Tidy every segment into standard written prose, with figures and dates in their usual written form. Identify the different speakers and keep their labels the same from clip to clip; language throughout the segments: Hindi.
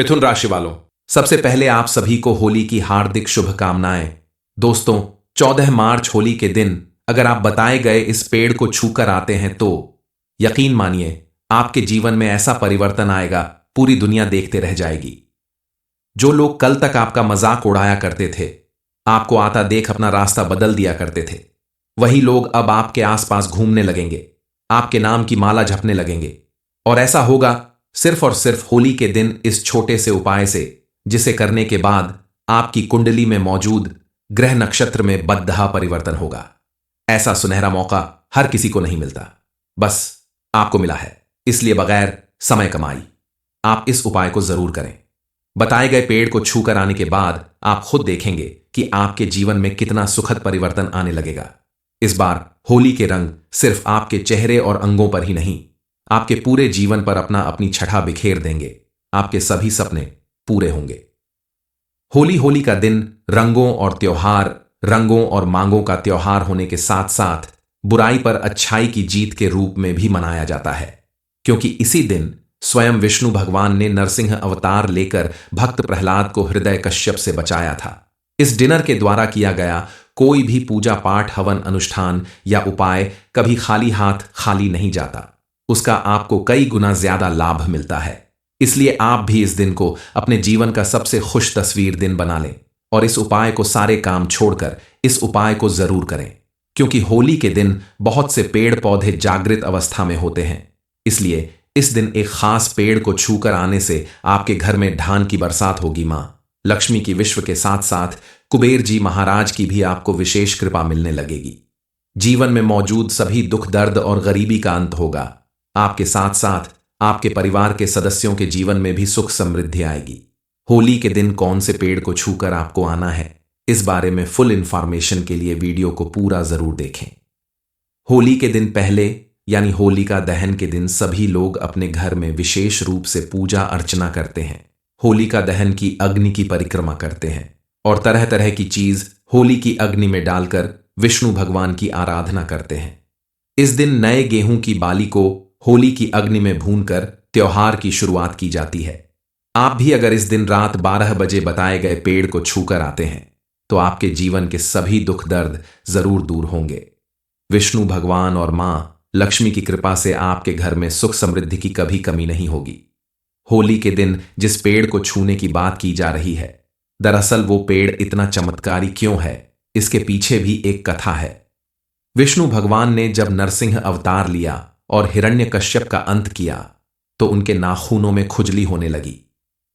Speaker 1: मिथुन राशि वालों, सबसे पहले आप सभी को होली की हार्दिक शुभकामनाएं। दोस्तों, 14 मार्च होली के दिन अगर आप बताए गए इस पेड़ को छूकर आते हैं तो यकीन मानिए आपके जीवन में ऐसा परिवर्तन आएगा, पूरी दुनिया देखते रह जाएगी। जो लोग कल तक आपका मजाक उड़ाया करते थे, आपको आता देख अपना रास्ता बदल दिया करते थे, वही लोग अब आपके आसपास घूमने लगेंगे, आपके नाम की माला जपने लगेंगे। और ऐसा होगा सिर्फ और सिर्फ होली के दिन इस छोटे से उपाय से, जिसे करने के बाद आपकी कुंडली में मौजूद ग्रह नक्षत्र में बद्धा परिवर्तन होगा। ऐसा सुनहरा मौका हर किसी को नहीं मिलता, बस आपको मिला है। इसलिए बगैर समय कमाई आप इस उपाय को जरूर करें। बताए गए पेड़ को छूकर आने के बाद आप खुद देखेंगे कि आपके जीवन में कितना सुखद परिवर्तन आने लगेगा। इस बार होली के रंग सिर्फ आपके चेहरे और अंगों पर ही नहीं, आपके पूरे जीवन पर अपनी छठा बिखेर देंगे। आपके सभी सपने पूरे होंगे। होली का दिन रंगों और त्योहार, रंगों और मांगों का त्योहार होने के साथ साथ बुराई पर अच्छाई की जीत के रूप में भी मनाया जाता है, क्योंकि इसी दिन स्वयं विष्णु भगवान ने नरसिंह अवतार लेकर भक्त प्रहलाद को हृदय कश्यप से बचाया था। इस डिनर के द्वारा किया गया कोई भी पूजा पाठ, हवन, अनुष्ठान या उपाय कभी खाली हाथ खाली नहीं जाता। उसका आपको कई गुना ज्यादा लाभ मिलता है। इसलिए आप भी इस दिन को अपने जीवन का सबसे खुश तस्वीर दिन बना लें और इस उपाय को, सारे काम छोड़कर इस उपाय को जरूर करें, क्योंकि होली के दिन बहुत से पेड़ पौधे जागृत अवस्था में होते हैं। इसलिए इस दिन एक खास पेड़ को छूकर आने से आपके घर में धान की बरसात होगी। मां लक्ष्मी की, विश्व के साथ साथ कुबेर जी महाराज की भी आपको विशेष कृपा मिलने लगेगी। जीवन में मौजूद सभी दुख, दर्द और गरीबी का अंत होगा। आपके साथ साथ आपके परिवार के सदस्यों के जीवन में भी सुख समृद्धि आएगी। होली के दिन कौन से पेड़ को छूकर आपको आना है, इस बारे में फुल इंफॉर्मेशन के लिए वीडियो को पूरा जरूर देखें। होली के दिन पहले यानी होलिका दहन के दिन सभी लोग अपने घर में विशेष रूप से पूजा अर्चना करते हैं। होलिका दहन की अग्नि की परिक्रमा करते हैं और तरह तरह की चीज होली की अग्नि में डालकर विष्णु भगवान की आराधना करते हैं। इस दिन नए गेहूं की बाली को होली की अग्नि में भूनकर त्योहार की शुरुआत की जाती है। आप भी अगर इस दिन रात 12 बजे बताए गए पेड़ को छूकर आते हैं तो आपके जीवन के सभी दुख दर्द जरूर दूर होंगे। विष्णु भगवान और मां लक्ष्मी की कृपा से आपके घर में सुख समृद्धि की कभी कमी नहीं होगी। होली के दिन जिस पेड़ को छूने की बात की जा रही है, दरअसल वो पेड़ इतना चमत्कारी क्यों है, इसके पीछे भी एक कथा है। विष्णु भगवान ने जब नरसिंह अवतार लिया और हिरण्यकश्यप का अंत किया तो उनके नाखूनों में खुजली होने लगी।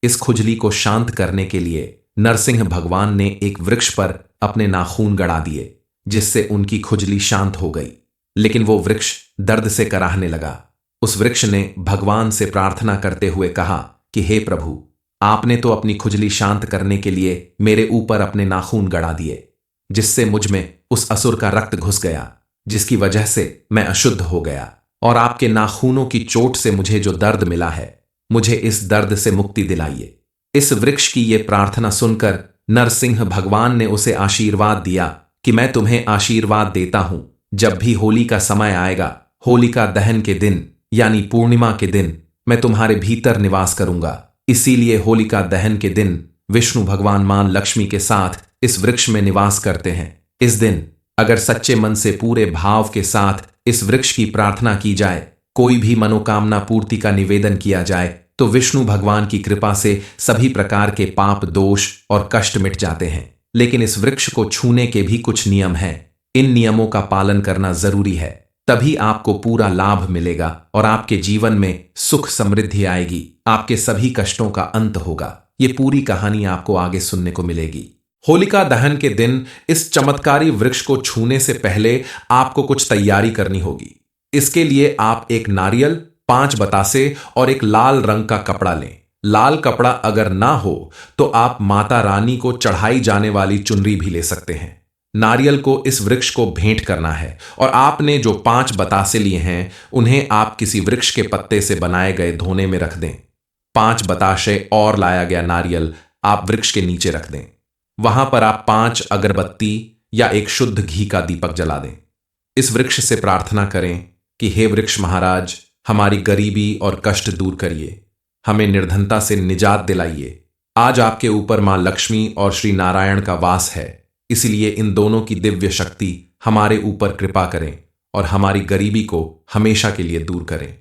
Speaker 1: इस खुजली को शांत करने के लिए नरसिंह भगवान ने एक वृक्ष पर अपने नाखून गड़ा दिए, जिससे उनकी खुजली शांत हो गई। लेकिन वो वृक्ष दर्द से कराहने लगा। उस वृक्ष ने भगवान से प्रार्थना करते हुए कहा कि हे प्रभु, आपने तो अपनी खुजली शांत करने के लिए मेरे ऊपर अपने नाखून गड़ा दिए, जिससे मुझ में उस असुर का रक्त घुस गया, जिसकी वजह से मैं अशुद्ध हो गया। और आपके नाखूनों की चोट से मुझे जो दर्द मिला है, मुझे इस दर्द से मुक्ति दिलाइए। इस वृक्ष की ये प्रार्थना सुनकर नरसिंह भगवान ने उसे आशीर्वाद दिया कि मैं तुम्हें आशीर्वाद देता हूं, जब भी होली का समय आएगा, होलिका दहन के दिन यानी पूर्णिमा के दिन, मैं तुम्हारे भीतर निवास करूंगा। इसीलिए होलिका दहन के दिन विष्णु भगवान मां लक्ष्मी के साथ इस वृक्ष में निवास करते हैं। इस दिन अगर सच्चे मन से पूरे भाव के साथ इस वृक्ष की प्रार्थना की जाए, कोई भी मनोकामना पूर्ति का निवेदन किया जाए, तो विष्णु भगवान की कृपा से सभी प्रकार के पाप, दोष और कष्ट मिट जाते हैं। लेकिन इस वृक्ष को छूने के भी कुछ नियम हैं। इन नियमों का पालन करना जरूरी है, तभी आपको पूरा लाभ मिलेगा और आपके जीवन में सुख समृद्धि आएगी। आपके सभी कष्टों का अंत होगा। ये पूरी कहानी आपको आगे सुनने को मिलेगी। होलिका दहन के दिन इस चमत्कारी वृक्ष को छूने से पहले आपको कुछ तैयारी करनी होगी। इसके लिए आप एक नारियल, 5 बतासे और एक लाल रंग का कपड़ा लें। लाल कपड़ा अगर ना हो तो आप माता रानी को चढ़ाई जाने वाली चुनरी भी ले सकते हैं। नारियल को इस वृक्ष को भेंट करना है और आपने जो 5 बतासे लिए हैं उन्हें आप किसी वृक्ष के पत्ते से बनाए गए धोने में रख दें। 5 बताशे और लाया गया नारियल आप वृक्ष के नीचे रख दें। वहां पर आप 5 अगरबत्ती या एक शुद्ध घी का दीपक जला दें। इस वृक्ष से प्रार्थना करें कि हे वृक्ष महाराज, हमारी गरीबी और कष्ट दूर करिए, हमें निर्धनता से निजात दिलाइए। आज आपके ऊपर मां लक्ष्मी और श्री नारायण का वास है, इसलिए इन दोनों की दिव्य शक्ति हमारे ऊपर कृपा करें और हमारी गरीबी को हमेशा के लिए दूर करें।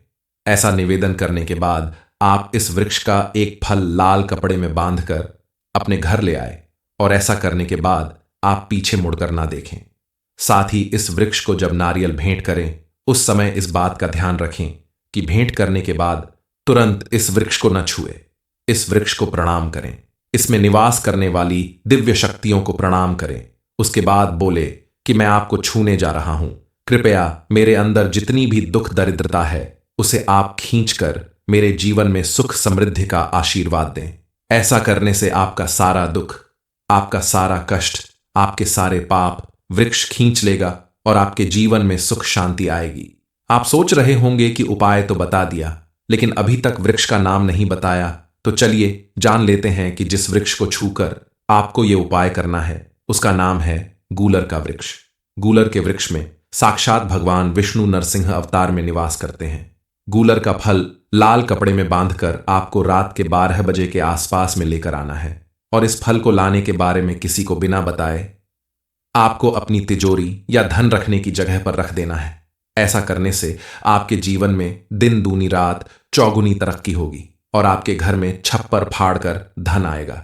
Speaker 1: ऐसा निवेदन करने के बाद आप इस वृक्ष का एक फल लाल कपड़े में बांधकर अपने घर ले आए और ऐसा करने के बाद आप पीछे मुड़कर ना देखें। साथ ही इस वृक्ष को जब नारियल भेंट करें उस समय इस बात का ध्यान रखें कि भेंट करने के बाद तुरंत इस वृक्ष को न छुए। इस वृक्ष को प्रणाम करें, इसमें निवास करने वाली दिव्य शक्तियों को प्रणाम करें। उसके बाद बोले कि मैं आपको छूने जा रहा हूं, कृपया मेरे अंदर जितनी भी दुख दरिद्रता है उसे आप खींचकर मेरे जीवन में सुख समृद्धि का आशीर्वाद दें। ऐसा करने से आपका सारा दुख, आपका सारा कष्ट, आपके सारे पाप वृक्ष खींच लेगा और आपके जीवन में सुख शांति आएगी। आप सोच रहे होंगे कि उपाय तो बता दिया, लेकिन अभी तक वृक्ष का नाम नहीं बताया, तो चलिए जान लेते हैं कि जिस वृक्ष को छूकर आपको यह उपाय करना है उसका नाम है गूलर का वृक्ष। गूलर के वृक्ष में साक्षात भगवान विष्णु नरसिंह अवतार में निवास करते हैं। गूलर का फल लाल कपड़े में बांधकर आपको रात के 12 बजे के आसपास में लेकर आना है और इस फल को लाने के बारे में किसी को बिना बताए आपको अपनी तिजोरी या धन रखने की जगह पर रख देना है। ऐसा करने से आपके जीवन में दिन दूनी रात चौगुनी तरक्की होगी और आपके घर में छप्पर फाड़ कर धन आएगा।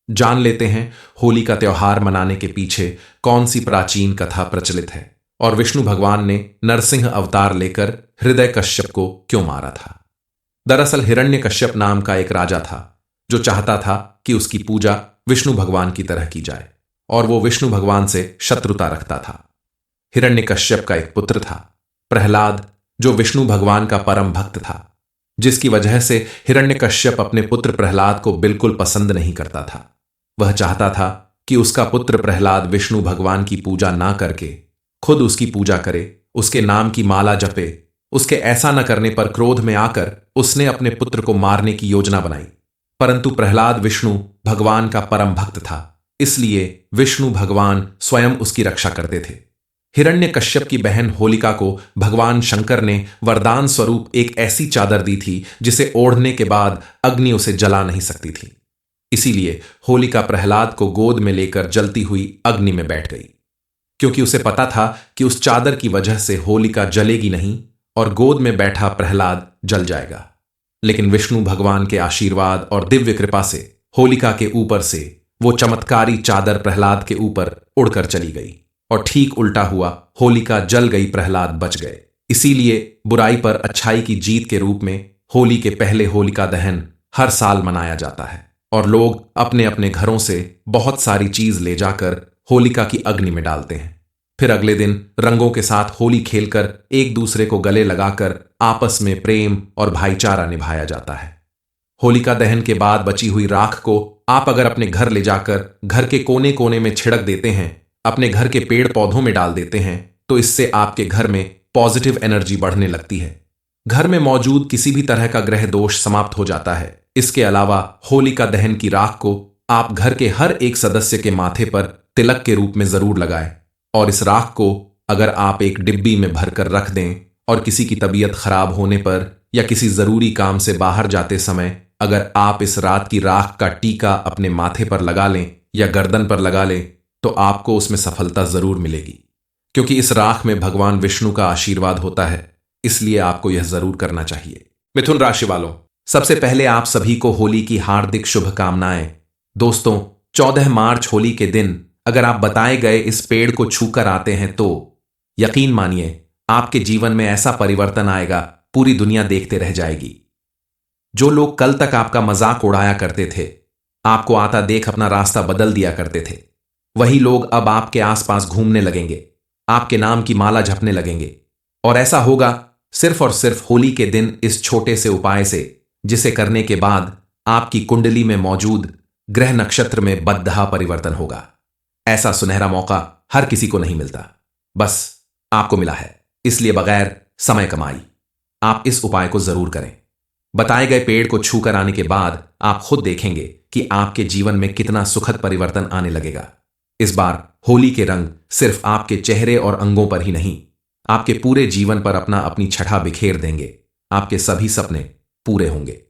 Speaker 1: जान लेते हैं होली का त्योहार मनाने के पीछे कौन सी प्राचीन कथा प्रचलित है और विष्णु भगवान ने नरसिंह अवतार लेकर हृदय कश्यप को क्यों मारा था। दरअसल हिरण्यकश्यप नाम का एक राजा था जो चाहता था कि उसकी पूजा विष्णु भगवान की तरह की जाए और वो विष्णु भगवान से शत्रुता रखता था। हिरण्यकश्यप का एक पुत्र था प्रहलाद, जो विष्णु भगवान का परम भक्त था, जिसकी वजह से हिरण्यकश्यप अपने पुत्र प्रहलाद को बिल्कुल पसंद नहीं करता था। वह चाहता था कि उसका पुत्र प्रहलाद विष्णु भगवान की पूजा ना करके खुद उसकी पूजा करे, उसके नाम की माला जपे। उसके ऐसा न करने पर क्रोध में आकर उसने अपने पुत्र को मारने की योजना बनाई, परंतु प्रहलाद विष्णु भगवान का परम भक्त था, इसलिए विष्णु भगवान स्वयं उसकी रक्षा करते थे। हिरण्यकश्यप की बहन होलिका को भगवान शंकर ने वरदान स्वरूप एक ऐसी चादर दी थी जिसे ओढ़ने के बाद अग्नि उसे जला नहीं सकती थी। इसीलिए होलिका प्रहलाद को गोद में लेकर जलती हुई अग्नि में बैठ गई, क्योंकि उसे पता था कि उस चादर की वजह से होलिका जलेगी नहीं और गोद में बैठा प्रहलाद जल जाएगा। लेकिन विष्णु भगवान के आशीर्वाद और दिव्य कृपा से होलिका के ऊपर से वो चमत्कारी चादर प्रहलाद के ऊपर उड़कर चली गई और ठीक उल्टा हुआ, होलिका जल गई, प्रहलाद बच गए। इसीलिए बुराई पर अच्छाई की जीत के रूप में होली के पहले होलिका दहन हर साल मनाया जाता है और लोग अपने अपने घरों से बहुत सारी चीज ले जाकर होलिका की अग्नि में डालते हैं। फिर अगले दिन रंगों के साथ होली खेलकर एक दूसरे को गले लगाकर आपस में प्रेम और भाईचारा निभाया जाता है। होलिका दहन के बाद बची हुई राख को आप अगर अपने घर ले जाकर घर के कोने कोने में छिड़क देते हैं, अपने घर के पेड़ पौधों में डाल देते हैं, तो इससे आपके घर में पॉजिटिव एनर्जी बढ़ने लगती है। घर में मौजूद किसी भी तरह का ग्रह दोष समाप्त हो जाता है। इसके अलावा होलिका दहन की राख को आप घर के हर एक सदस्य के माथे पर तिलक के रूप में जरूर लगाएं और इस राख को अगर आप एक डिब्बी में भरकर रख दें और किसी की तबीयत खराब होने पर या किसी जरूरी काम से बाहर जाते समय अगर आप इस रात की राख का टीका अपने माथे पर लगा लें या गर्दन पर लगा लें तो आपको उसमें सफलता जरूर मिलेगी, क्योंकि इस राख में भगवान विष्णु का आशीर्वाद होता है। इसलिए आपको यह जरूर करना चाहिए। मिथुन राशि वालों, सबसे पहले आप सभी को होली की हार्दिक शुभकामनाएं। दोस्तों, 14 मार्च होली के दिन अगर आप बताए गए इस पेड़ को छूकर आते हैं तो यकीन मानिए आपके जीवन में ऐसा परिवर्तन आएगा, पूरी दुनिया देखते रह जाएगी। जो लोग कल तक आपका मजाक उड़ाया करते थे, आपको आता देख अपना रास्ता बदल दिया करते थे, वही लोग अब आपके आसपास घूमने लगेंगे, आपके नाम की माला जपने लगेंगे। और ऐसा होगा सिर्फ और सिर्फ होली के दिन इस छोटे से उपाय से, जिसे करने के बाद आपकी कुंडली में मौजूद ग्रह नक्षत्र में बद्धा परिवर्तन होगा। ऐसा सुनहरा मौका हर किसी को नहीं मिलता, बस आपको मिला है। इसलिए बगैर समय कमाई आप इस उपाय को जरूर करें। बताए गए पेड़ को छूकर आने के बाद आप खुद देखेंगे कि आपके जीवन में कितना सुखद परिवर्तन आने लगेगा। इस बार होली के रंग सिर्फ आपके चेहरे और अंगों पर ही नहीं, आपके पूरे जीवन पर अपनी छठा बिखेर देंगे। आपके सभी सपने पूरे होंगे।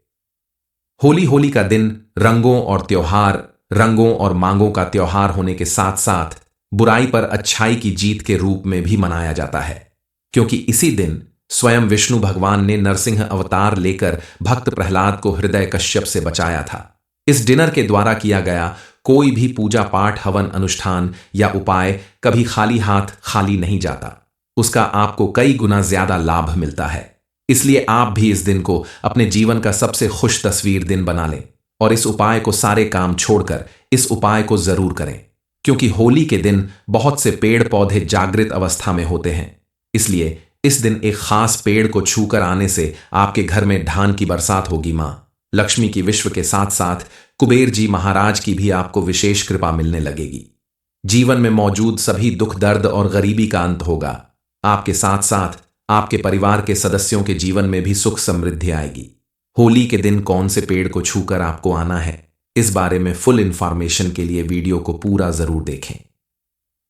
Speaker 1: होली का दिन रंगों और त्योहार, रंगों और मांगों का त्योहार होने के साथ साथ बुराई पर अच्छाई की जीत के रूप में भी मनाया जाता है, क्योंकि इसी दिन स्वयं विष्णु भगवान ने नरसिंह अवतार लेकर भक्त प्रहलाद को हृदय कश्यप से बचाया था। इस डिनर के द्वारा किया गया कोई भी पूजा पाठ, हवन, अनुष्ठान या उपाय कभी खाली हाथ खाली नहीं जाता। उसका आपको कई गुना ज्यादा लाभ मिलता है। इसलिए आप भी इस दिन को अपने जीवन का सबसे खुश तस्वीर दिन बना लें और इस उपाय को, सारे काम छोड़कर इस उपाय को जरूर करें, क्योंकि होली के दिन बहुत से पेड़ पौधे जागृत अवस्था में होते हैं। इसलिए इस दिन एक खास पेड़ को छूकर आने से आपके घर में धान की बरसात होगी। मां लक्ष्मी की, विश्व के साथ साथ कुबेर जी महाराज की भी आपको विशेष कृपा मिलने लगेगी। जीवन में मौजूद सभी दुख, दर्द और गरीबी का अंत होगा। आपके साथ साथ आपके परिवार के सदस्यों के जीवन में भी सुख समृद्धि आएगी। होली के दिन कौन से पेड़ को छूकर आपको आना है, इस बारे में फुल इंफॉर्मेशन के लिए वीडियो को पूरा जरूर देखें।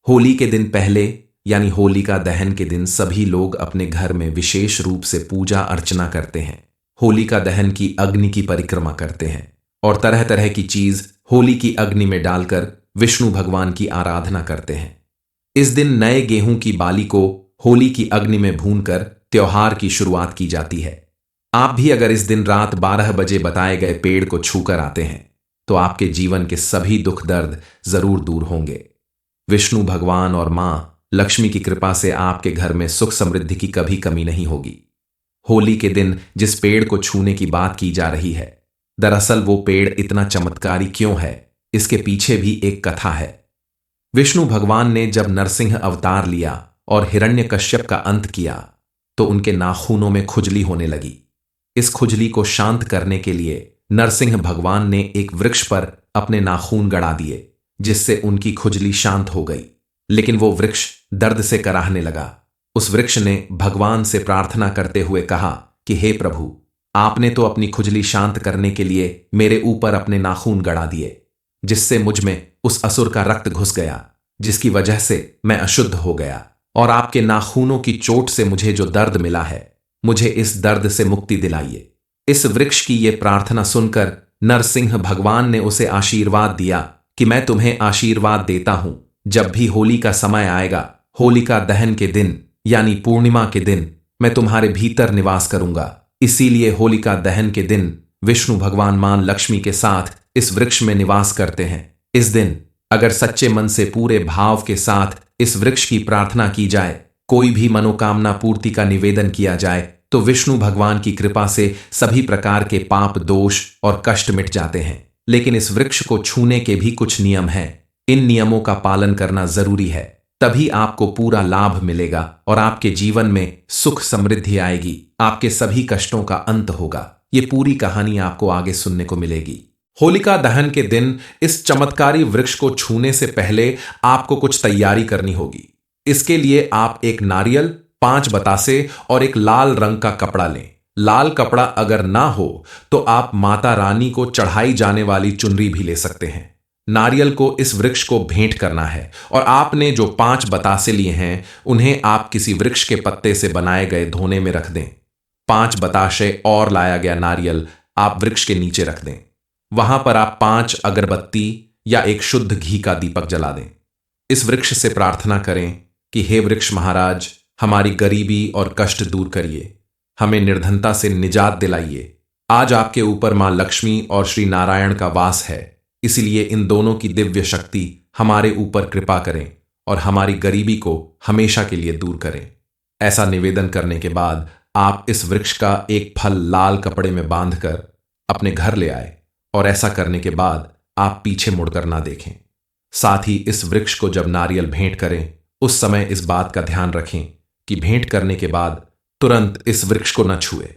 Speaker 1: होली के दिन पहले यानी होलिका दहन के दिन सभी लोग अपने घर में विशेष रूप से पूजा अर्चना करते हैं। होलिका दहन की अग्नि की परिक्रमा करते हैं और तरह तरह की चीज होली की अग्नि में डालकर विष्णु भगवान की आराधना करते हैं। इस दिन नए गेहूं की बाली को होली की अग्नि में भूनकर त्योहार की शुरुआत की जाती है। आप भी अगर इस दिन रात 12 बजे बताए गए पेड़ को छूकर आते हैं तो आपके जीवन के सभी दुख दर्द जरूर दूर होंगे। विष्णु भगवान और मां लक्ष्मी की कृपा से आपके घर में सुख समृद्धि की कभी कमी नहीं होगी। होली के दिन जिस पेड़ को छूने की बात की जा रही है, दरअसल वो पेड़ इतना चमत्कारी क्यों है, इसके पीछे भी एक कथा है। विष्णु भगवान ने जब नरसिंह अवतार लिया और हिरण्यकश्यप का अंत किया तो उनके नाखूनों में खुजली होने लगी। इस खुजली को शांत करने के लिए नरसिंह भगवान ने एक वृक्ष पर अपने नाखून गड़ा दिए, जिससे उनकी खुजली शांत हो गई। लेकिन वो वृक्ष दर्द से कराहने लगा। उस वृक्ष ने भगवान से प्रार्थना करते हुए कहा कि हे प्रभु, आपने तो अपनी खुजली शांत करने के लिए मेरे ऊपर अपने नाखून गड़ा दिए, जिससे मुझ में उस असुर का रक्त घुस गया, जिसकी वजह से मैं अशुद्ध हो गया। और आपके नाखूनों की चोट से मुझे जो दर्द मिला है, मुझे इस दर्द से मुक्ति दिलाइए। इस वृक्ष की ये प्रार्थना सुनकर नरसिंह भगवान ने उसे आशीर्वाद दिया कि मैं तुम्हें आशीर्वाद देता हूं, जब भी होली का समय आएगा, होलिका दहन के दिन यानी पूर्णिमा के दिन मैं तुम्हारे भीतर निवास करूंगा। इसीलिए होलिका दहन के दिन विष्णु भगवान मां लक्ष्मी के साथ इस वृक्ष में निवास करते हैं। इस दिन अगर सच्चे मन से पूरे भाव के साथ इस वृक्ष की प्रार्थना की जाए, कोई भी मनोकामना पूर्ति का निवेदन किया जाए, तो विष्णु भगवान की कृपा से सभी प्रकार के पाप, दोष और कष्ट मिट जाते हैं। लेकिन इस वृक्ष को छूने के भी कुछ नियम हैं। इन नियमों का पालन करना जरूरी है, तभी आपको पूरा लाभ मिलेगा और आपके जीवन में सुख समृद्धि आएगी, आपके सभी कष्टों का अंत होगा। ये पूरी कहानी आपको आगे सुनने को मिलेगी। होलिका दहन के दिन इस चमत्कारी वृक्ष को छूने से पहले आपको कुछ तैयारी करनी होगी। इसके लिए आप एक नारियल, 5 बतासे और एक लाल रंग का कपड़ा लें। लाल कपड़ा अगर ना हो तो आप माता रानी को चढ़ाई जाने वाली चुनरी भी ले सकते हैं। नारियल को इस वृक्ष को भेंट करना है और आपने जो 5 बतासे लिए हैं उन्हें आप किसी वृक्ष के पत्ते से बनाए गए धोने में रख दें। 5 बताशे और लाया गया नारियल आप वृक्ष के नीचे रख दें। वहां पर आप 5 अगरबत्ती या एक शुद्ध घी का दीपक जला दें। इस वृक्ष से प्रार्थना करें कि हे वृक्ष महाराज, हमारी गरीबी और कष्ट दूर करिए, हमें निर्धनता से निजात दिलाइए। आज आपके ऊपर मां लक्ष्मी और श्री नारायण का वास है, इसलिए इन दोनों की दिव्य शक्ति हमारे ऊपर कृपा करें और हमारी गरीबी को हमेशा के लिए दूर करें। ऐसा निवेदन करने के बाद आप इस वृक्ष का एक फल लाल कपड़े में बांधकर अपने घर ले आए और ऐसा करने के बाद आप पीछे मुड़कर ना देखें। साथ ही इस वृक्ष को जब नारियल भेंट करें, उस समय इस बात का ध्यान रखें कि भेंट करने के बाद तुरंत इस वृक्ष को न छुए।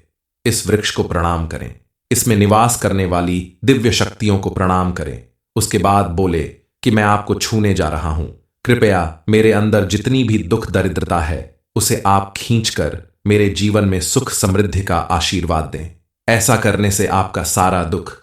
Speaker 1: इस वृक्ष को प्रणाम करें, इसमें निवास करने वाली दिव्य शक्तियों को प्रणाम करें। उसके बाद बोले कि मैं आपको छूने जा रहा हूं, कृपया मेरे अंदर जितनी भी दुख दरिद्रता है उसे आप खींचकर मेरे जीवन में सुख समृद्धि का आशीर्वाद दें। ऐसा करने से आपका सारा दुख,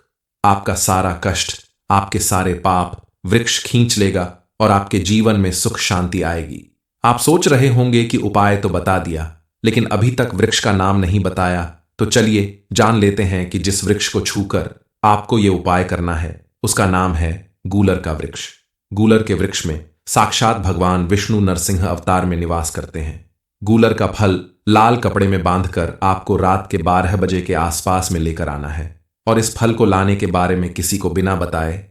Speaker 1: आपका सारा कष्ट, आपके सारे पाप वृक्ष खींच लेगा और आपके जीवन में सुख शांति आएगी। आप सोच रहे होंगे कि उपाय तो बता दिया, लेकिन अभी तक वृक्ष का नाम नहीं बताया, तो चलिए जान लेते हैं कि जिस वृक्ष को छूकर आपको ये उपाय करना है। उसका नाम है गूलर का वृक्ष। गूलर के वृक्ष में साक्षात भगवान विष्णु नरसिंह अवतार में निवास करते हैं। गूलर का फल लाल कपड़े में बांधकर आपको रात के 12 बजे के आसपास में लेकर आना है और इस फल को लाने के बारे में किसी को बिना बताए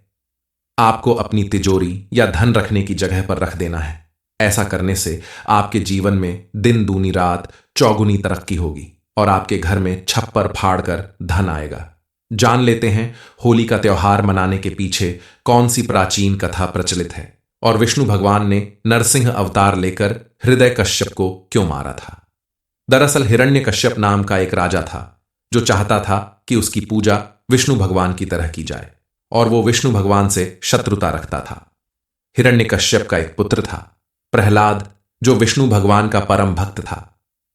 Speaker 1: आपको अपनी तिजोरी या धन रखने की जगह पर रख देना है। ऐसा करने से आपके जीवन में दिन दूनी रात चौगुनी तरक्की होगी और आपके घर में छप्पर फाड़ कर धन आएगा। जान लेते हैं होली का त्योहार मनाने के पीछे कौन सी प्राचीन कथा प्रचलित है और विष्णु भगवान ने नरसिंह अवतार लेकर हिरण्यकश्यप को क्यों मारा था। दरअसल हिरण्यकश्यप नाम का एक राजा था जो चाहता था कि उसकी पूजा विष्णु भगवान की तरह की जाए और वो विष्णु भगवान से शत्रुता रखता था। हिरण्यकश्यप का एक पुत्र था प्रहलाद, जो विष्णु भगवान का परम भक्त था,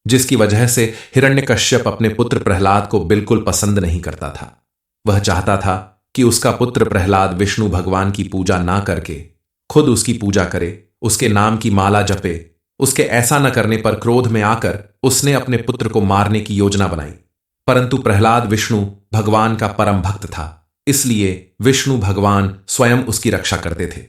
Speaker 1: जिसकी वजह से हिरण्यकश्यप अपने पुत्र प्रहलाद को बिल्कुल पसंद नहीं करता था। वह चाहता था कि उसका पुत्र प्रहलाद विष्णु भगवान की पूजा ना करके खुद उसकी पूजा करे, उसके नाम की माला जपे। उसके ऐसा न करने पर क्रोध में आकर उसने अपने पुत्र को मारने की योजना बनाई। परंतु प्रहलाद विष्णु भगवान का परम भक्त था, इसलिए विष्णु भगवान स्वयं उसकी रक्षा करते थे।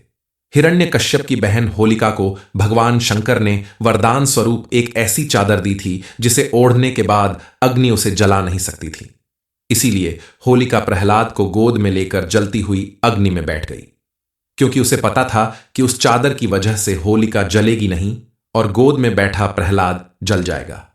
Speaker 1: हिरण्यकश्यप की बहन होलिका को भगवान शंकर ने वरदान स्वरूप एक ऐसी चादर दी थी जिसे ओढ़ने के बाद अग्नि उसे जला नहीं सकती थी। इसीलिए होलिका प्रहलाद को गोद में लेकर जलती हुई अग्नि में बैठ गई, क्योंकि उसे पता था कि उस चादर की वजह से होलिका जलेगी नहीं और गोद में बैठा प्रहलाद जल जाएगा।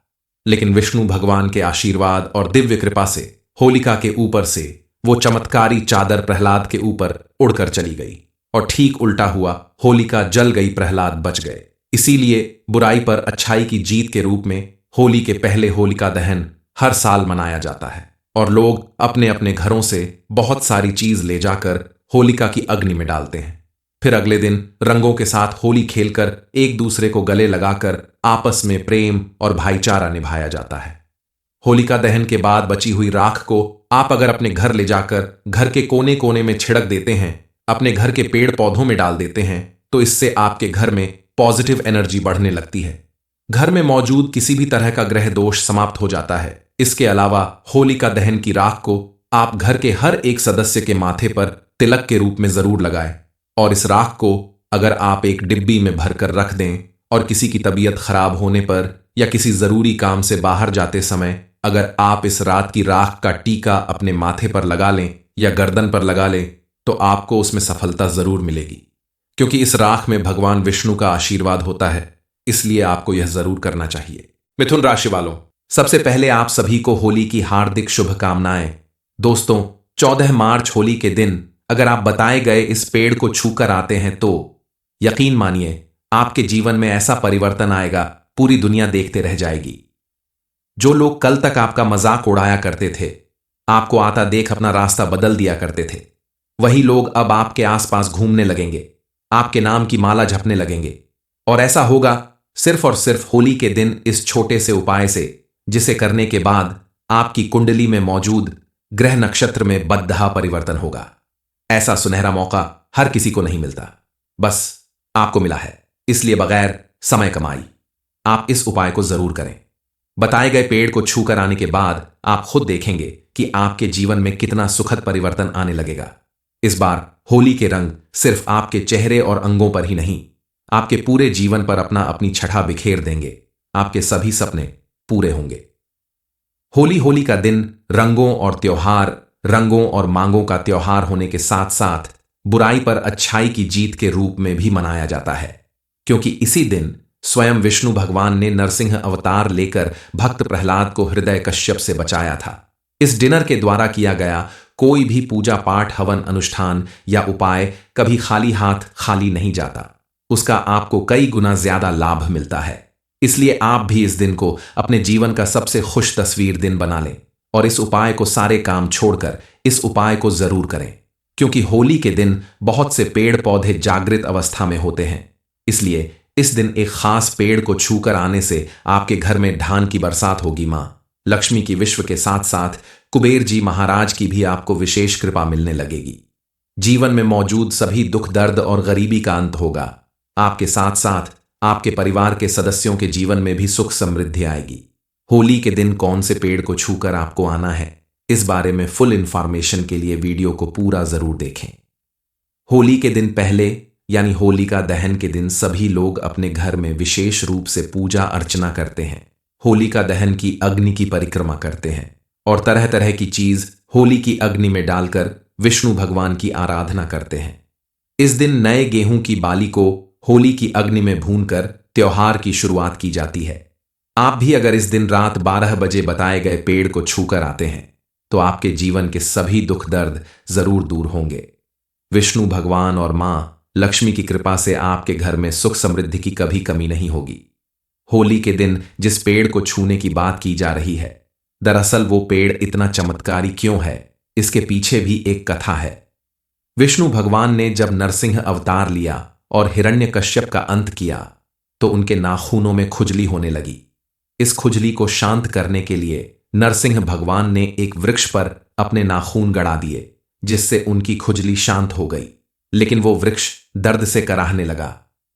Speaker 1: लेकिन विष्णु भगवान के आशीर्वाद और दिव्य कृपा से होलिका के ऊपर से वो चमत्कारी चादर प्रहलाद के ऊपर उड़कर चली गई और ठीक उल्टा हुआ, होलिका जल गई, प्रहलाद बच गए। इसीलिए बुराई पर अच्छाई की जीत के रूप में होली के पहले होलिका दहन हर साल मनाया जाता है और लोग अपने अपने घरों से बहुत सारी चीज ले जाकर होलिका की अग्नि में डालते हैं। फिर अगले दिन रंगों के साथ होली खेलकर एक दूसरे को गले लगाकर आपस में प्रेम और भाईचारा निभाया जाता है। होलिका दहन के बाद बची हुई राख को आप अगर अपने घर ले जाकर घर के कोने कोने में छिड़क देते हैं, अपने घर के पेड़ पौधों में डाल देते हैं, तो इससे आपके घर में पॉजिटिव एनर्जी बढ़ने लगती है। घर में मौजूद किसी भी तरह का ग्रह दोष समाप्त हो जाता है। इसके अलावा होलिका दहन की राख को आप घर के हर एक सदस्य के माथे पर तिलक के रूप में जरूर लगाएं और इस राख को अगर आप एक डिब्बी में भरकर रख दें और किसी की तबीयत खराब होने पर या किसी जरूरी काम से बाहर जाते समय अगर आप इस रात की राख का टीका अपने माथे पर लगा लें या गर्दन पर लगा लें तो आपको उसमें सफलता जरूर मिलेगी, क्योंकि इस राख में भगवान विष्णु का आशीर्वाद होता है। इसलिए आपको यह जरूर करना चाहिए। मिथुन राशि वालों, सबसे पहले आप सभी को होली की हार्दिक शुभकामनाएं। दोस्तों, 14 मार्च होली के दिन अगर आप बताए गए इस पेड़ को छूकर आते हैं तो यकीन मानिए आपके जीवन में ऐसा परिवर्तन आएगा, पूरी दुनिया देखते रह जाएगी। जो लोग कल तक आपका मजाक उड़ाया करते थे, आपको आता देख अपना रास्ता बदल दिया करते थे, वही लोग अब आपके आसपास घूमने लगेंगे, आपके नाम की माला जपने लगेंगे। और ऐसा होगा सिर्फ और सिर्फ होली के दिन इस छोटे से उपाय से, जिसे करने के बाद आपकी कुंडली में मौजूद ग्रह नक्षत्र में बद्धा परिवर्तन होगा। ऐसा सुनहरा मौका हर किसी को नहीं मिलता, बस आपको मिला है। इसलिए बगैर समय कमाई आप इस उपाय को जरूर करें। बताए गए पेड़ को छूकर आने के बाद आप खुद देखेंगे कि आपके जीवन में कितना सुखद परिवर्तन आने लगेगा। इस बार होली के रंग सिर्फ आपके चेहरे और अंगों पर ही नहीं, आपके पूरे जीवन पर अपनी छटा बिखेर देंगे। आपके सभी सपने पूरे होंगे। होली का दिन रंगों और त्योहार, रंगों और मांगों का त्योहार होने के साथ साथ बुराई पर अच्छाई की जीत के रूप में भी मनाया जाता है, क्योंकि इसी दिन स्वयं विष्णु भगवान ने नरसिंह अवतार लेकर भक्त प्रहलाद को हिरण्यकश्यप से बचाया था। इस डिनर के द्वारा किया गया कोई भी पूजा पाठ, हवन, अनुष्ठान या उपाय कभी खाली हाथ खाली नहीं जाता। उसका आपको कई गुना ज्यादा लाभ मिलता है। इसलिए आप भी इस दिन को अपने जीवन का सबसे खुश तस्वीर दिन बना लें और इस उपाय को, सारे काम छोड़कर इस उपाय को जरूर करें, क्योंकि होली के दिन बहुत से पेड़ पौधे जागृत अवस्था में होते हैं। इसलिए इस दिन एक खास पेड़ को छूकर आने से आपके घर में धान की बरसात होगी। मां लक्ष्मी की, विश्व के साथ साथ कुबेर जी महाराज की भी आपको विशेष कृपा मिलने लगेगी। जीवन में मौजूद सभी दुख, दर्द और गरीबी का अंत होगा। आपके साथ साथ आपके परिवार के सदस्यों के जीवन में भी सुख समृद्धि आएगी। होली के दिन कौन से पेड़ को छूकर आपको आना है, इस बारे में फुल इंफॉर्मेशन के लिए वीडियो को पूरा जरूर देखें। होली के दिन पहले यानी होलिका दहन के दिन सभी लोग अपने घर में विशेष रूप से पूजा अर्चना करते हैं, होलिका दहन की अग्नि की परिक्रमा करते हैं और तरह तरह की चीज होली की अग्नि में डालकर विष्णु भगवान की आराधना करते हैं। इस दिन नए गेहूं की बाली को होली की अग्नि में भूनकर त्योहार की शुरुआत की जाती है। आप भी अगर इस दिन रात 12 बजे बताए गए पेड़ को छूकर आते हैं तो आपके जीवन के सभी दुख दर्द जरूर दूर होंगे। विष्णु भगवान और मां लक्ष्मी की कृपा से आपके घर में सुख समृद्धि की कभी कमी नहीं होगी। होली के दिन जिस पेड़ को छूने की बात की जा रही है, दरअसल वो पेड़ इतना चमत्कारी क्यों है, इसके पीछे भी एक कथा है। विष्णु भगवान ने जब नरसिंह अवतार लिया और हिरण्यकश्यप का अंत किया तो उनके नाखूनों में खुजली होने लगी। इस खुजली को शांत करने के लिए नरसिंह भगवान ने एक वृक्ष पर अपने नाखून गड़ा दिए, जिससे उनकी खुजली शांत हो गई। लेकिन वो वृक्ष दर्द से कराहने लगा।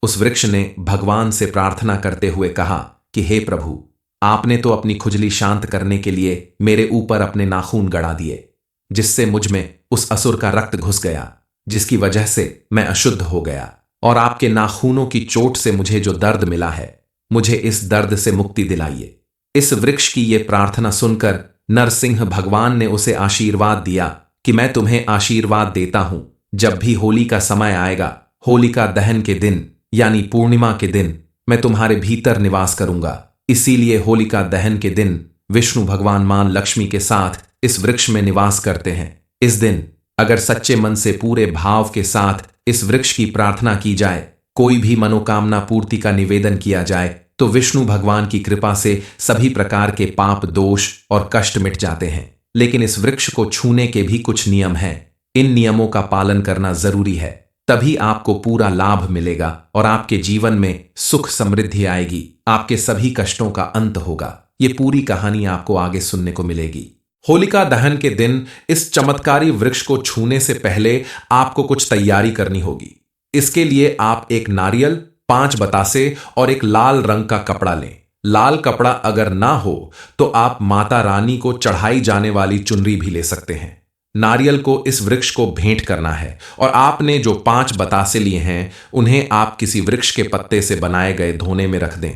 Speaker 1: उस वृक्ष ने भगवान से प्रार्थना करते हुए कहा कि हे प्रभु, आपने तो अपनी खुजली शांत करने के लिए मेरे ऊपर अपने नाखून गड़ा दिए, जिससे मुझ में उस असुर का रक्त घुस गया, जिसकी वजह से मैं अशुद्ध हो गया, और आपके नाखूनों की चोट से मुझे जो दर्द मिला है, मुझे इस दर्द से मुक्ति दिलाइए। इस वृक्ष की ये प्रार्थना सुनकर नरसिंह भगवान ने उसे आशीर्वाद दिया कि मैं तुम्हें आशीर्वाद देता हूं, जब भी होली का समय आएगा, होलिका दहन के दिन यानी पूर्णिमा के दिन मैं तुम्हारे भीतर निवास करूंगा। इसीलिए होलिका दहन के दिन विष्णु भगवान मां लक्ष्मी के साथ इस वृक्ष में निवास करते हैं। इस दिन अगर सच्चे मन से पूरे भाव के साथ इस वृक्ष की प्रार्थना की जाए, कोई भी मनोकामना पूर्ति का निवेदन किया जाए, तो विष्णु भगवान की कृपा से सभी प्रकार के पाप, दोष और कष्ट मिट जाते हैं। लेकिन इस वृक्ष को छूने के भी कुछ नियम हैं। इन नियमों का पालन करना जरूरी है, तभी आपको पूरा लाभ मिलेगा और आपके जीवन में सुख समृद्धि आएगी, आपके सभी कष्टों का अंत होगा। ये पूरी कहानी आपको आगे सुनने को मिलेगी। होलिका दहन के दिन इस चमत्कारी वृक्ष को छूने से पहले आपको कुछ तैयारी करनी होगी। इसके लिए आप एक नारियल, 5 बतासे और एक लाल रंग का कपड़ा लें। लाल कपड़ा अगर ना हो तो आप माता रानी को चढ़ाई जाने वाली चुनरी भी ले सकते हैं। नारियल को इस वृक्ष को भेंट करना है और आपने जो 5 बतासे लिए हैं उन्हें आप किसी वृक्ष के पत्ते से बनाए गए धोने में रख दें।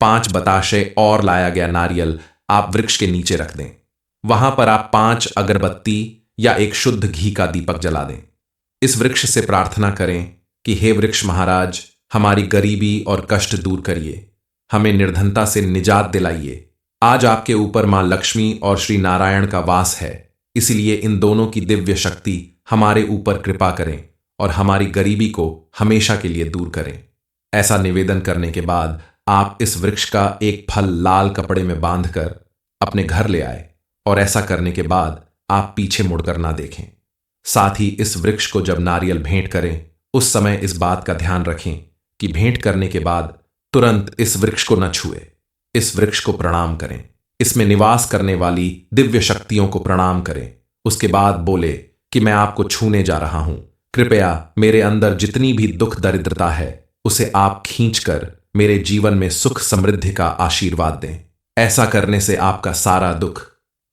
Speaker 1: 5 बताशे और लाया गया नारियल आप वृक्ष के नीचे रख दें। वहां पर आप 5 अगरबत्ती या एक शुद्ध घी का दीपक जला दें। इस वृक्ष से प्रार्थना करें कि हे वृक्ष महाराज, हमारी गरीबी और कष्ट दूर करिए, हमें निर्धनता से निजात दिलाइए। आज आपके ऊपर मां लक्ष्मी और श्री नारायण का वास है, इसलिए इन दोनों की दिव्य शक्ति हमारे ऊपर कृपा करें और हमारी गरीबी को हमेशा के लिए दूर करें। ऐसा निवेदन करने के बाद आप इस वृक्ष का एक फल लाल कपड़े में बांधकर अपने घर ले आए और ऐसा करने के बाद आप पीछे मुड़कर ना देखें। साथ ही इस वृक्ष को जब नारियल भेंट करें उस समय इस बात का ध्यान रखें कि भेंट करने के बाद तुरंत इस वृक्ष को न छुए। इस वृक्ष को प्रणाम करें, इसमें निवास करने वाली दिव्य शक्तियों को प्रणाम करें। उसके बाद बोले कि मैं आपको छूने जा रहा हूं, कृपया मेरे अंदर जितनी भी दुख दरिद्रता है उसे आप खींचकर मेरे जीवन में सुख समृद्धि का आशीर्वाद दें। ऐसा करने से आपका सारा दुख,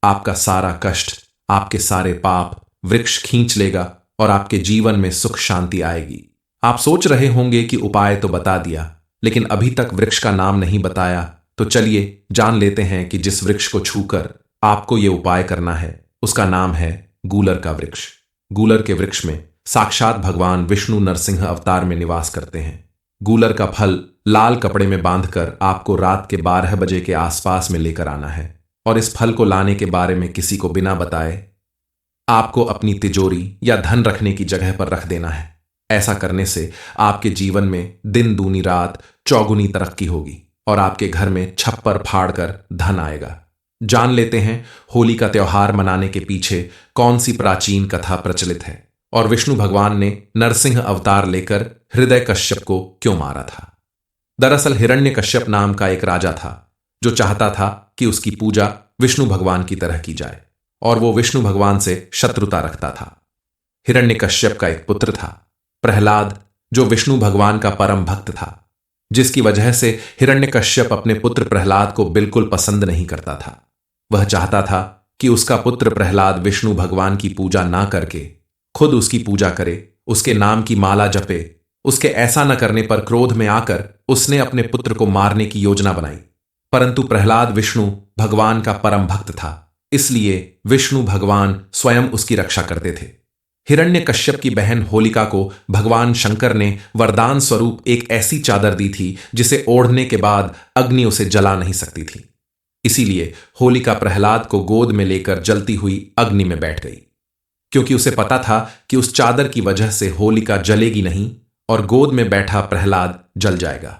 Speaker 1: आपका सारा कष्ट, आपके सारे पाप वृक्ष खींच लेगा और आपके जीवन में सुख शांति आएगी। आप सोच रहे होंगे कि उपाय तो बता दिया, लेकिन अभी तक वृक्ष का नाम नहीं बताया, तो चलिए जान लेते हैं कि जिस वृक्ष को छूकर आपको ये उपाय करना है उसका नाम है गूलर का वृक्ष। गूलर के वृक्ष में साक्षात भगवान विष्णु नरसिंह अवतार में निवास करते हैं। गूलर का फल लाल कपड़े में बांधकर आपको रात के 12 बजे के आसपास में लेकर आना है और इस फल को लाने के बारे में किसी को बिना बताए आपको अपनी तिजोरी या धन रखने की जगह पर रख देना है। ऐसा करने से आपके जीवन में दिन दूनी रात चौगुनी तरक्की होगी और आपके घर में छप्पर फाड़ कर धन आएगा। जान लेते हैं होली का त्योहार मनाने के पीछे कौन सी प्राचीन कथा प्रचलित है और विष्णु भगवान ने नरसिंह अवतार लेकर हिरण्यकश्यप को क्यों मारा था। दरअसल हिरण्यकश्यप नाम का एक राजा था जो चाहता था कि उसकी पूजा विष्णु भगवान की तरह की जाए और वो विष्णु भगवान से शत्रुता रखता था। हिरण्यकश्यप का एक पुत्र था प्रहलाद, जो विष्णु भगवान का परम भक्त था, जिसकी वजह से हिरण्यकश्यप अपने पुत्र प्रहलाद को बिल्कुल पसंद नहीं करता था। वह चाहता था कि उसका पुत्र प्रहलाद विष्णु भगवान की पूजा ना करके खुद उसकी पूजा करे, उसके नाम की माला जपे। उसके ऐसा न करने पर क्रोध में आकर उसने अपने पुत्र को मारने की योजना बनाई। परंतु प्रहलाद विष्णु भगवान का परम भक्त था, इसलिए विष्णु भगवान स्वयं उसकी रक्षा करते थे। हिरण्यकश्यप की बहन होलिका को भगवान शंकर ने वरदान स्वरूप एक ऐसी चादर दी थी जिसे ओढ़ने के बाद अग्नि उसे जला नहीं सकती थी। इसीलिए होलिका प्रहलाद को गोद में लेकर जलती हुई अग्नि में बैठ गई, क्योंकि उसे पता था कि उस चादर की वजह से होलिका जलेगी नहीं और गोद में बैठा प्रहलाद जल जाएगा।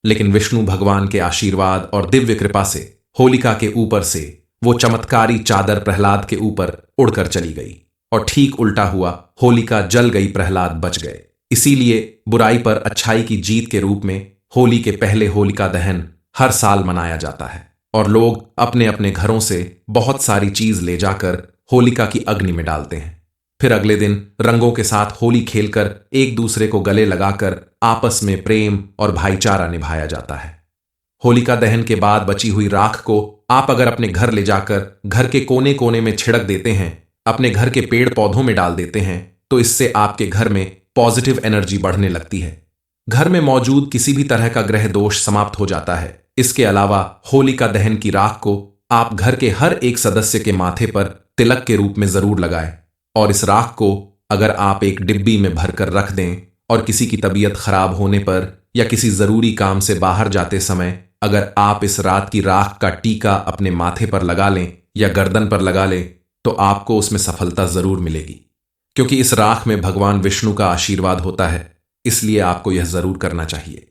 Speaker 1: लेकिन विष्णु भगवान के आशीर्वाद और दिव्य कृपा से होलिका के ऊपर से वो चमत्कारी चादर प्रहलाद के ऊपर उड़कर चली गई और ठीक उल्टा हुआ, होलिका जल गई, प्रहलाद बच गए। इसीलिए बुराई पर अच्छाई की जीत के रूप में होली के पहले होलिका दहन हर साल मनाया जाता है और लोग अपने अपने घरों से बहुत सारी चीज ले जाकर होलिका की अग्नि में डालते हैं। फिर अगले दिन रंगों के साथ होली खेलकर एक दूसरे को गले लगाकर आपस में प्रेम और भाईचारा निभाया जाता है। होलिका दहन के बाद बची हुई राख को आप अगर अपने घर ले जाकर घर के कोने कोने में छिड़क देते हैं, अपने घर के पेड़ पौधों में डाल देते हैं, तो इससे आपके घर में पॉजिटिव एनर्जी बढ़ने लगती है। घर में मौजूद किसी भी तरह का ग्रह दोष समाप्त हो जाता है। इसके अलावा होलिका दहन की राख को आप घर के हर एक सदस्य के माथे पर तिलक के रूप में जरूर लगाएं और इस राख को अगर आप एक डिब्बी में भरकर रख दें और किसी की तबीयत खराब होने पर या किसी जरूरी काम से बाहर जाते समय अगर आप इस रात की राख का टीका अपने माथे पर लगा लें या गर्दन पर लगा लें, तो आपको उसमें सफलता जरूर मिलेगी, क्योंकि इस राख में भगवान विष्णु का आशीर्वाद होता है। इसलिए आपको यह जरूर करना चाहिए।